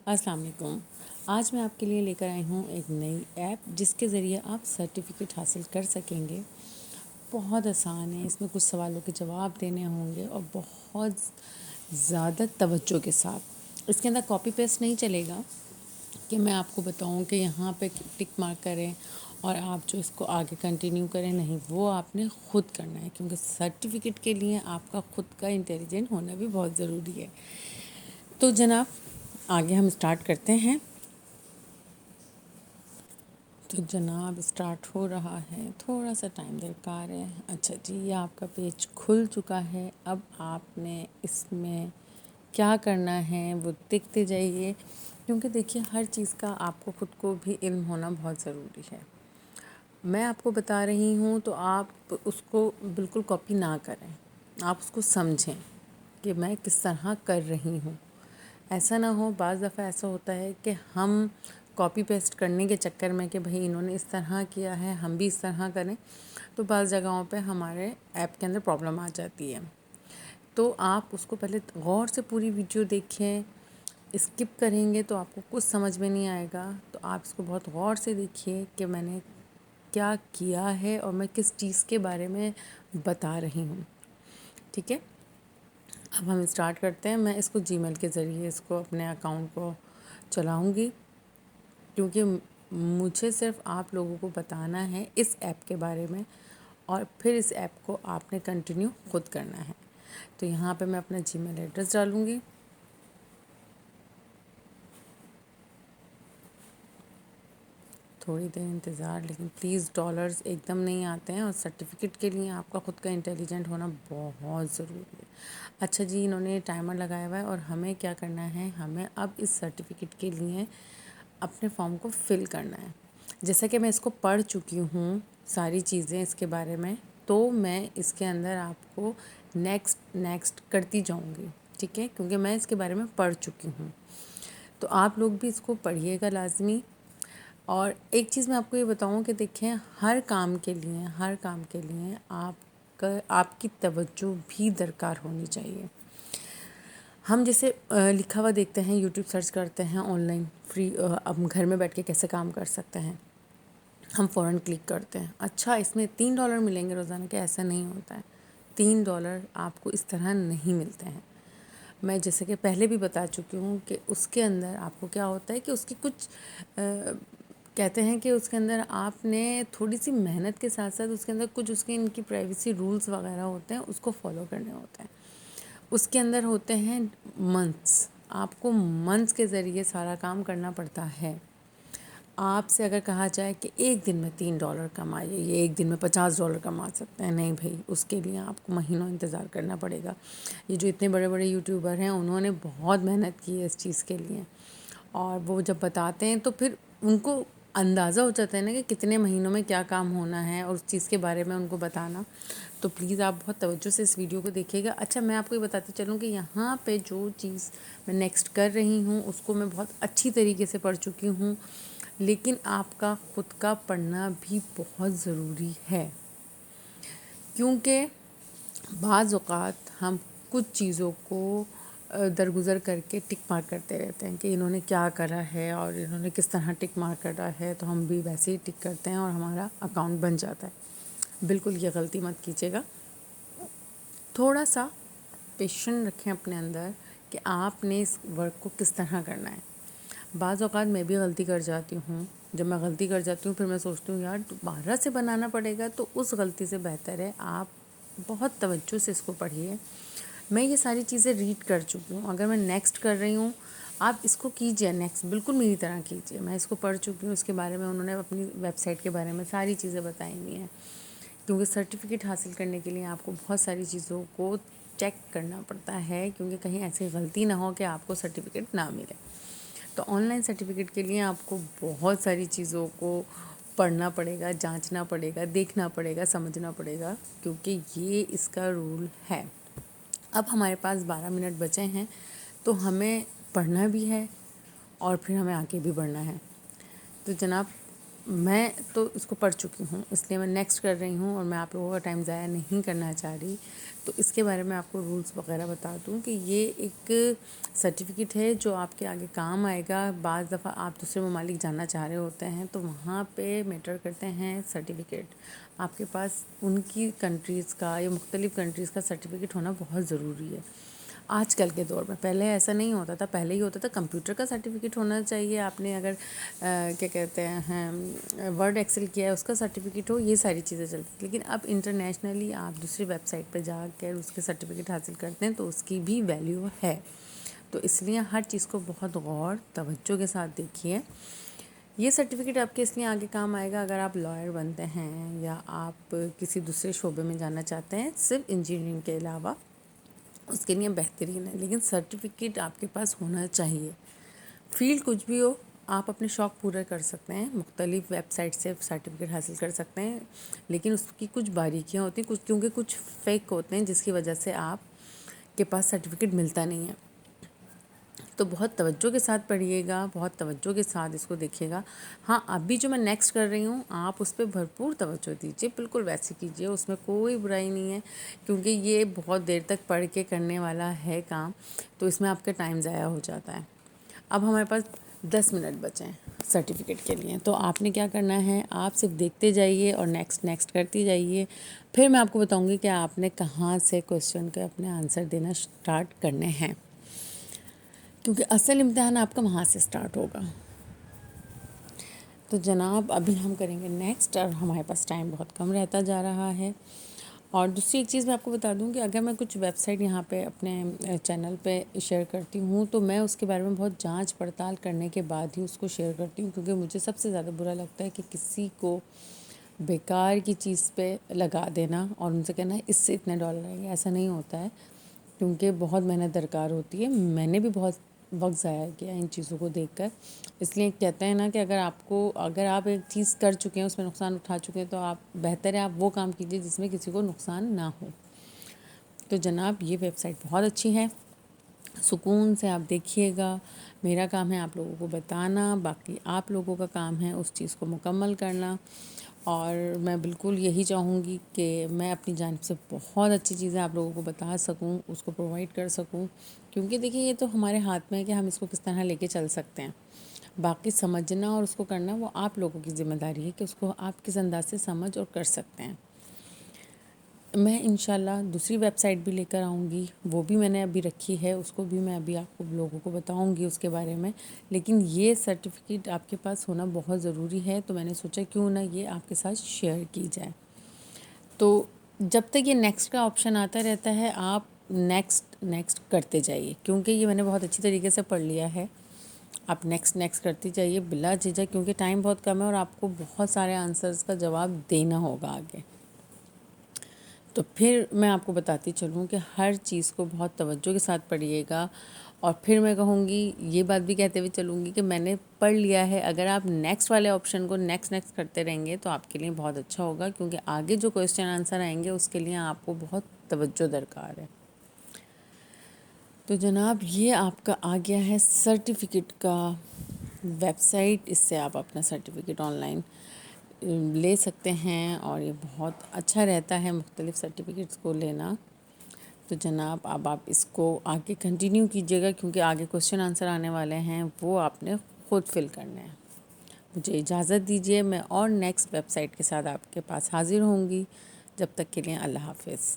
السلام علیکم۔ آج میں آپ کے لیے لے کر آئی ہوں ایک نئی ایپ جس کے ذریعے آپ سرٹیفکیٹ حاصل کر سکیں گے۔ بہت آسان ہے، اس میں کچھ سوالوں کے جواب دینے ہوں گے اور بہت زیادہ توجہ کے ساتھ۔ اس کے اندر کاپی پیسٹ نہیں چلے گا کہ میں آپ کو بتاؤں کہ یہاں پہ ٹک مارک کریں اور آپ جو اس کو آگے کنٹینیو کریں، نہیں، وہ آپ نے خود کرنا ہے، کیونکہ سرٹیفکیٹ کے لیے آپ کا خود کا انٹیلیجنٹ ہونا بھی بہت ضروری ہے۔ تو جناب آگے ہم اسٹارٹ کرتے ہیں۔ تو جناب اسٹارٹ ہو رہا ہے، تھوڑا سا ٹائم درکار ہے۔ اچھا جی، یہ آپ کا پیج کھل چکا ہے۔ اب آپ نے اس میں کیا کرنا ہے وہ دیکھتے جائیے، کیونکہ دیکھیے ہر چیز کا آپ کو خود کو بھی علم ہونا بہت ضروری ہے۔ میں آپ کو بتا رہی ہوں تو آپ اس کو بالکل کاپی نہ کریں، آپ اس کو سمجھیں کہ میں کس طرح کر رہی ہوں۔ ایسا نہ ہو، بعض دفعہ ایسا ہوتا ہے کہ ہم کاپی پیسٹ کرنے کے چکر میں کہ بھئی انہوں نے اس طرح کیا ہے ہم بھی اس طرح کریں، تو بعض جگہوں پہ ہمارے ایپ کے اندر پرابلم آ جاتی ہے۔ تو آپ اس کو پہلے غور سے پوری ویڈیو دیکھیں۔ اسکپ کریں گے تو آپ کو کچھ سمجھ میں نہیں آئے گا، تو آپ اس کو بہت غور سے دیکھیے کہ میں نے کیا کیا ہے اور میں کس چیز کے بارے میں بتا رہی ہوں۔ ٹھیک ہے، اب ہم اسٹارٹ کرتے ہیں۔ میں اس کو جی میل کے ذریعے اس کو اپنے اکاؤنٹ کو چلاؤں گی، کیونکہ مجھے صرف آپ لوگوں کو بتانا ہے اس ایپ کے بارے میں، اور پھر اس ایپ کو آپ نے کنٹینیو خود کرنا ہے۔ تو یہاں پہ میں اپنا جی میل ایڈریس ڈالوں گی۔ تھوڑی دیر انتظار، لیکن پلیز ڈالرز ایک دم نہیں آتے ہیں، اور سرٹیفکیٹ کے لیے آپ کا خود کا انٹیلیجنٹ ہونا بہت ضروری ہے۔ اچھا جی، انہوں نے ٹائمر لگایا ہوا ہے، اور ہمیں کیا کرنا ہے، ہمیں اب اس سرٹیفکیٹ کے لیے اپنے فارم کو فل کرنا ہے۔ جیسا کہ میں اس کو پڑھ چکی ہوں ساری چیزیں اس کے بارے میں، تو میں اس کے اندر آپ کو نیکسٹ کرتی جاؤں گی، ٹھیک ہے، کیونکہ میں اس کے بارے میں پڑھ چکی ہوں۔ تو آپ لوگ بھی اس کو پڑھیے گا لازمی۔ اور ایک چیز میں آپ کو یہ بتاؤں کہ دیکھیں، ہر کام کے لیے آپ کی توجہ بھی درکار ہونی چاہیے۔ ہم جیسے لکھا ہوا دیکھتے ہیں، یوٹیوب سرچ کرتے ہیں آن لائن فری، اب گھر میں بیٹھ کے کیسے کام کر سکتے ہیں، ہم فوراً کلک کرتے ہیں، اچھا اس میں $3 ملیں گے روزانہ، کہ ایسا نہیں ہوتا ہے۔ $3 آپ کو اس طرح نہیں ملتے ہیں۔ میں جیسے کہ پہلے بھی بتا چکی ہوں کہ اس کے اندر آپ کو کیا ہوتا ہے کہ اس کی کچھ کہتے ہیں کہ اس کے اندر آپ نے تھوڑی سی محنت کے ساتھ ساتھ اس کے اندر کچھ اس کے ان کی پرائیویسی رولز وغیرہ ہوتے ہیں، اس کو فالو کرنے ہوتے ہیں۔ اس کے اندر ہوتے ہیں منتھس، آپ کو منتھس کے ذریعے سارا کام کرنا پڑتا ہے۔ آپ سے اگر کہا جائے کہ ایک دن میں $3 کمائیے، یا ایک دن میں $50 کما سکتے ہیں، نہیں بھائی، اس کے لیے آپ کو مہینوں انتظار کرنا پڑے گا۔ یہ جو اتنے بڑے بڑے یوٹیوبر ہیں، انہوں نے بہت محنت کی ہے اس چیز کے لیے، اور وہ جب بتاتے ہیں تو پھر ان کو اندازہ ہو جاتا ہے نا کہ کتنے مہینوں میں کیا کام ہونا ہے، اور اس چیز کے بارے میں ان کو بتانا۔ تو پلیز آپ بہت توجہ سے اس ویڈیو کو دیکھیے گا۔ اچھا، میں آپ کو یہ بتاتی چلوں کہ یہاں پہ جو چیز میں نیکسٹ کر رہی ہوں اس کو میں بہت اچھی طریقے سے پڑھ چکی ہوں، لیکن آپ کا خود کا پڑھنا بھی بہت ضروری ہے، کیونکہ بعض اوقات ہم کچھ چیزوں کو درگزر کر کے ٹک مارک کرتے رہتے ہیں کہ انہوں نے کیا کرا ہے اور انہوں نے کس طرح ٹک مارک کرا ہے، تو ہم بھی ویسے ہی ٹک کرتے ہیں اور ہمارا اکاؤنٹ بن جاتا ہے۔ بالکل یہ غلطی مت کیجیے گا۔ تھوڑا سا پیشن رکھیں اپنے اندر کہ آپ نے اس ورک کو کس طرح کرنا ہے۔ بعض اوقات میں بھی غلطی کر جاتی ہوں، جب میں غلطی کر جاتی ہوں پھر میں سوچتی ہوں یار دوبارہ سے بنانا پڑے گا، تو اس غلطی سے بہتر ہے آپ بہت توجہ سے اس کو پڑھیے۔ میں یہ ساری چیزیں ریڈ کر چکی ہوں، اگر میں نیکسٹ کر رہی ہوں آپ اس کو کیجئے، نیکسٹ بالکل میری طرح کیجئے۔ میں اس کو پڑھ چکی ہوں، اس کے بارے میں انہوں نے اپنی ویب سائٹ کے بارے میں ساری چیزیں بتائی ہوئی ہیں، کیونکہ سرٹیفکیٹ حاصل کرنے کے لیے آپ کو بہت ساری چیزوں کو چیک کرنا پڑتا ہے، کیونکہ کہیں ایسی غلطی نہ ہو کہ آپ کو سرٹیفکیٹ نہ ملے۔ تو آن لائن سرٹیفکیٹ کے لیے آپ کو بہت ساری چیزوں کو پڑھنا پڑے گا، جانچنا پڑے گا، دیکھنا پڑے گا، سمجھنا پڑے گا، کیونکہ یہ اس کا رول ہے۔ اب ہمارے پاس 12 منٹ بچے ہیں، تو ہمیں پڑھنا بھی ہے اور پھر ہمیں آگے بھی بڑھنا ہے۔ تو جناب میں تو اس کو پڑھ چکی ہوں، اس لیے میں نیکسٹ کر رہی ہوں، اور میں آپ لوگوں کا ٹائم ضائع نہیں کرنا چاہ رہی. تو اس کے بارے میں آپ کو رولس وغیرہ بتا دوں کہ یہ ایک سرٹیفکیٹ ہے جو آپ کے آگے کام آئے گا. بعض دفعہ آپ دوسرے ممالک جانا چاہ رہے ہوتے ہیں تو وہاں پہ میٹر کرتے ہیں سرٹیفکیٹ. آپ کے پاس ان کی کنٹریز کا یا مختلف کنٹریز کا سرٹیفکیٹ ہونا بہت ضروری ہے آج کل کے دور میں. پہلے ایسا نہیں ہوتا تھا، پہلے ہی ہوتا تھا کمپیوٹر کا سرٹیفکیٹ ہونا چاہیے. آپ نے اگر کیا کہتے ہیں ورڈ ایکسل کیا ہے اس کا سرٹیفکیٹ ہو، یہ ساری چیزیں چلتی. لیکن اب انٹرنیشنلی آپ دوسری ویب سائٹ پہ جا کر اس کے سرٹیفکیٹ حاصل کرتے ہیں تو اس کی بھی ویلیو ہے. تو اس لیے ہر چیز کو بہت غور توجہ کے ساتھ دیکھیے. یہ سرٹیفکیٹ آپ کے اس لیے آگے کام آئے گا اگر آپ لائر بنتے ہیں یا آپ کسی دوسرے شعبے میں جانا چاہتے ہیں صرف انجینئرنگ کے علاوہ، اس کے لیے بہترین ہے. لیکن سرٹیفکیٹ آپ کے پاس ہونا چاہیے. فیلڈ کچھ بھی ہو، آپ اپنے شوق پورے کر سکتے ہیں، مختلف ویب سائٹ سے سرٹیفکیٹ حاصل کر سکتے ہیں. لیکن اس کی کچھ باریکیاں ہوتی ہیں، کیونکہ کچھ فیک ہوتے ہیں جس کی وجہ سے آپ کے پاس سرٹیفکیٹ ملتا نہیں ہے. تو بہت توجہ کے ساتھ پڑھیے گا، بہت توجہ کے ساتھ اس کو دیکھیے گا. ہاں ابھی جو میں نیکسٹ کر رہی ہوں آپ اس پہ بھرپور توجہ دیجیے، بالکل ویسے کیجیے، اس میں کوئی برائی نہیں ہے. کیونکہ یہ بہت دیر تک پڑھ کے کرنے والا ہے کام، تو اس میں آپ کا ٹائم ضائع ہو جاتا ہے. اب ہمارے پاس 10 منٹ بچے ہیں سرٹیفکیٹ کے لیے. تو آپ نے کیا کرنا ہے، آپ صرف دیکھتے جائیے اور نیکسٹ نیکسٹ کرتی جائیے. پھر میں آپ کو بتاؤں گی کہ آپ نے کہاں سے کویسچن کے اپنے آنسر دینا اسٹارٹ کرنے ہیں، کیونکہ اصل امتحان آپ کا وہاں سے اسٹارٹ ہوگا. تو جناب ابھی ہم کریں گے نیکسٹ، اور ہمارے پاس ٹائم بہت کم رہتا جا رہا ہے. اور دوسری ایک چیز میں آپ کو بتا دوں کہ اگر میں کچھ ویب سائٹ یہاں پہ اپنے چینل پہ شیئر کرتی ہوں تو میں اس کے بارے میں بہت جانچ پڑتال کرنے کے بعد ہی اس کو شیئر کرتی ہوں. کیونکہ مجھے سب سے زیادہ برا لگتا ہے کہ کسی کو بیکار کی چیز پہ لگا دینا اور ان سے کہنا ہے اس سے اتنے ڈالر آئیں گے. ایسا نہیں ہوتا ہے، کیونکہ بہت محنت درکار ہوتی ہے. میں نے بھی بہت وقت ضائع کیا ان چیزوں کو دیکھ کر. اس لیے کہتے ہیں نا کہ اگر آپ ایک چیز کر چکے ہیں، اس میں نقصان اٹھا چکے ہیں، تو آپ بہتر ہے آپ وہ کام کیجیے جس میں کسی کو نقصان نہ ہو. تو جناب یہ ویب سائٹ بہت اچھی ہے، سکون سے آپ دیکھیے گا. میرا کام ہے آپ لوگوں کو بتانا، باقی آپ لوگوں کا کام ہے اس چیز کو مکمل کرنا. اور میں بالکل یہی چاہوں گی کہ میں اپنی جانب سے بہت اچھی چیزیں آپ لوگوں کو بتا سکوں، اس کو پرووائڈ کر سکوں. کیونکہ دیکھیں یہ تو ہمارے ہاتھ میں ہے کہ ہم اس کو کس طرح لے کے چل سکتے ہیں. باقی سمجھنا اور اس کو کرنا وہ آپ لوگوں کی ذمہ داری ہے کہ اس کو آپ کس انداز سے سمجھ اور کر سکتے ہیں. میں انشاءاللہ دوسری ویب سائٹ بھی لے کر آؤں گی، وہ بھی میں نے ابھی رکھی ہے، اس کو بھی میں ابھی آپ کو لوگوں کو بتاؤں گی اس کے بارے میں. لیکن یہ سرٹیفکیٹ آپ کے پاس ہونا بہت ضروری ہے، تو میں نے سوچا کیوں نہ یہ آپ کے ساتھ شیئر کی جائے. تو جب تک یہ نیکسٹ کا آپشن آتا رہتا ہے آپ نیکسٹ نیکسٹ کرتے جائیے. کیونکہ یہ میں نے بہت اچھی طریقے سے پڑھ لیا ہے. آپ نیکسٹ نیکسٹ کرتی جائیے بلا جھجک، کیونکہ ٹائم بہت کم ہے اور آپ کو بہت سارے آنسرز کا جواب دینا ہوگا آگے. تو پھر میں آپ کو بتاتی چلوں کہ ہر چیز کو بہت توجہ کے ساتھ پڑھیے گا. اور پھر میں کہوں گی، یہ بات بھی کہتے ہوئے چلوں گی کہ میں نے پڑھ لیا ہے. اگر آپ نیکسٹ والے آپشن کو نیکسٹ نیکسٹ کرتے رہیں گے تو آپ کے لیے بہت اچھا ہوگا، کیونکہ آگے جو کویسچن آنسر آئیں گے اس کے لیے آپ کو بہت توجہ درکار ہے. تو جناب یہ آپ کا آ گیا ہے سرٹیفکیٹ کا ویب سائٹ. اس سے آپ اپنا سرٹیفکیٹ آن لائن لے سکتے ہیں، اور یہ بہت اچھا رہتا ہے مختلف سرٹیفکیٹس کو لینا. تو جناب اب آپ اس کو آگے کنٹینیو کیجیے گا، کیونکہ آگے کویسچن آنسر آنے والے ہیں وہ آپ نے خود فل کرنے ہیں. مجھے اجازت دیجیے، میں اور نیکسٹ ویب سائٹ کے ساتھ آپ کے پاس حاضر ہوں گی. جب تک کے لیے اللہ حافظ.